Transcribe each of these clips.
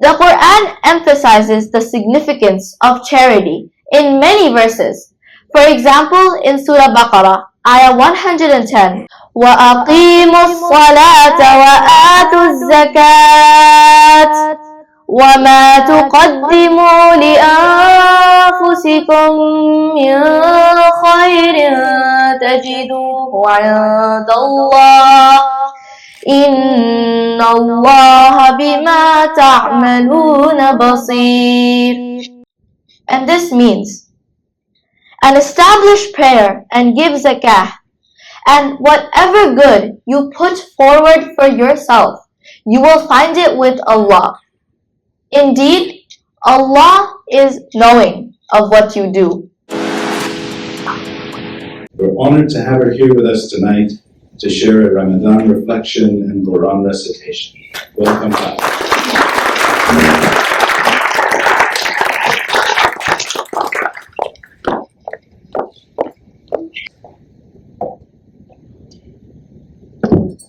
The Quran emphasizes the significance of charity in many verses. For example, in Surah Baqarah, Ayah 110, وَأَقِيمُوا الصَّلَاةَ وَآتُوا الزَّكَاةَ وَمَا تُقَدِّمُوا لِأَنفُسِكُم مِّن خَيْرٍ تَجِدُوهُ عِندَ اللَّهِ إِنَّ اللَّهَ بِمَا تَعْمَلُونَ بَصِيرٌ. And this means, and establish prayer and give zakah, and whatever good you put forward for yourself, you will find it with Allah. Indeed, Allah is knowing of what you do. We're honored to have her here with us tonight to share a Ramadan reflection and Quran recitation. Welcome, Faatiha.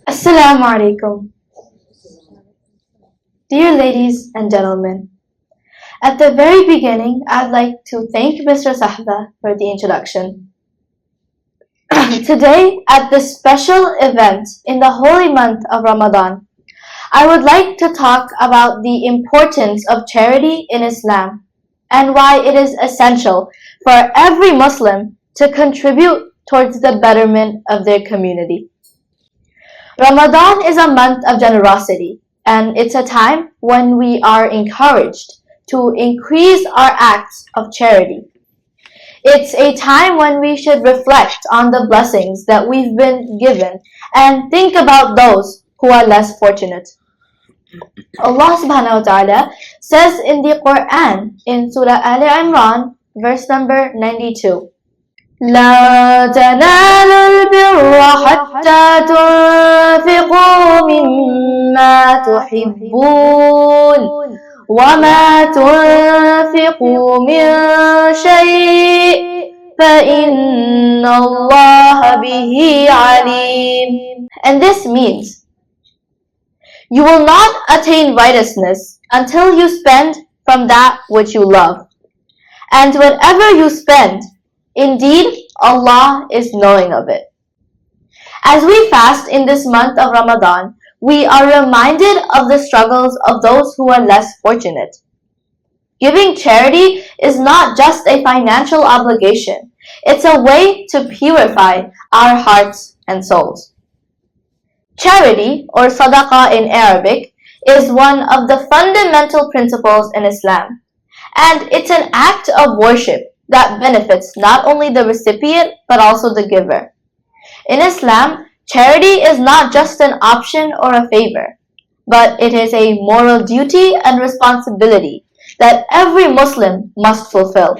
Assalamu alaikum. Dear ladies and gentlemen, at the very beginning, I'd like to thank Mr. Sahba for the introduction. Today, at this special event in the holy month of Ramadan, I would like to talk about the importance of charity in Islam and why it is essential for every Muslim to contribute towards the betterment of their community. Ramadan is a month of generosity, and it's a time when we are encouraged to increase our acts of charity. It's a time when we should reflect on the blessings that we've been given and think about those who are less fortunate. Allah subhanahu wa ta'ala says in the Quran in Surah Al Imran, verse number 92, لا تنالوا البر حتى تنفقوا مما تحبون وما تنفقوا من شيء فإن الله به عليم. And this means you will not attain righteousness until you spend from that which you love. And whatever you spend, indeed, Allah is knowing of it. As we fast in this month of Ramadan, we are reminded of the struggles of those who are less fortunate. Giving charity is not just a financial obligation. It's a way to purify our hearts and souls. Charity, or sadaqah in Arabic, is one of the fundamental principles in Islam. And it's an act of worship that benefits not only the recipient but also the giver. In Islam, charity is not just an option or a favor, but it is a moral duty and responsibility that every Muslim must fulfill.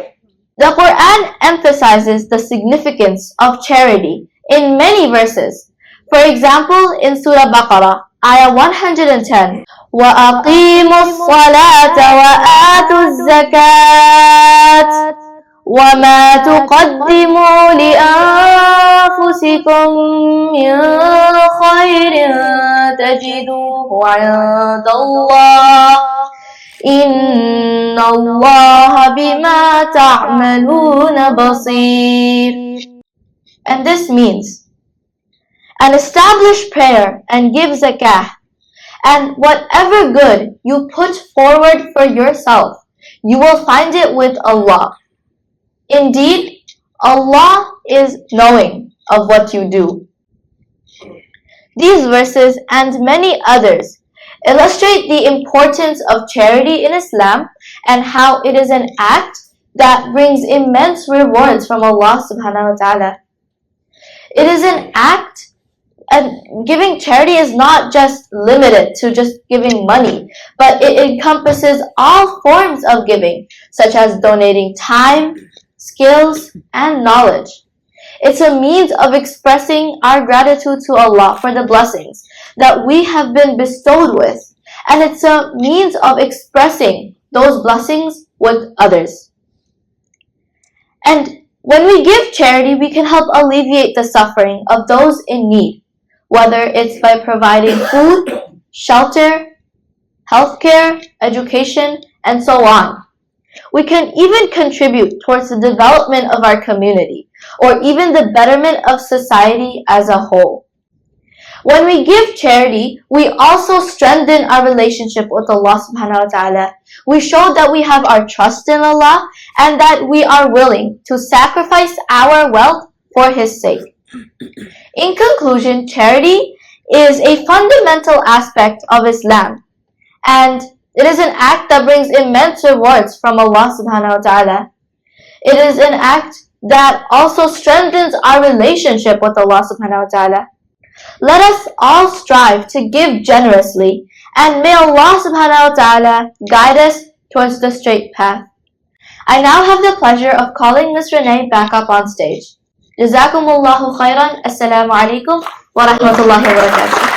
The Quran emphasizes the significance of charity in many verses. For example, in Surah Baqarah, Ayah 110, وَأَقِيمُوا الصَّلَاةَ وَآتُوا الزَّكَاةَ وَمَا تُقَدِّمُوا لِأَنفُسِكُم مِّن خَيْرٍ تَجِدُوهُ عِندَ اللَّهِ إِنَّ اللَّهَ بِمَا تَعْمَلُونَ بَصِيرٌ. And this means, and establish prayer and give zakah, and whatever good you put forward for yourself, you will find it with Allah. Indeed, Allah is knowing of what you do. These verses and many others illustrate the importance of charity in Islam and how it is an act that brings immense rewards from Allah subhanahu wa ta'ala. It is an act, and giving charity is not just limited to just giving money, but it encompasses all forms of giving, such as donating time, skills, and knowledge. It's a means of expressing our gratitude to Allah for the blessings that we have been bestowed with, and it's a means of expressing those blessings with others. And when we give charity, we can help alleviate the suffering of those in need, whether it's by providing food, shelter, healthcare, education, and so on. We can even contribute towards the development of our community, or even the betterment of society as a whole. When we give charity, we also strengthen our relationship with Allah subhanahu wa ta'ala. We show that we have our trust in Allah and that we are willing to sacrifice our wealth for His sake. In conclusion, charity is a fundamental aspect of Islam, and it is an act that brings immense rewards from Allah subhanahu wa ta'ala. It is an act that also strengthens our relationship with Allah subhanahu wa ta'ala. Let us all strive to give generously, and may Allah subhanahu wa ta'ala guide us towards the straight path. I now have the pleasure of calling Ms. Renee back up on stage. Jazakumullahu khairan. Assalamu alaikum wa rahmatullahi wa barakatuh.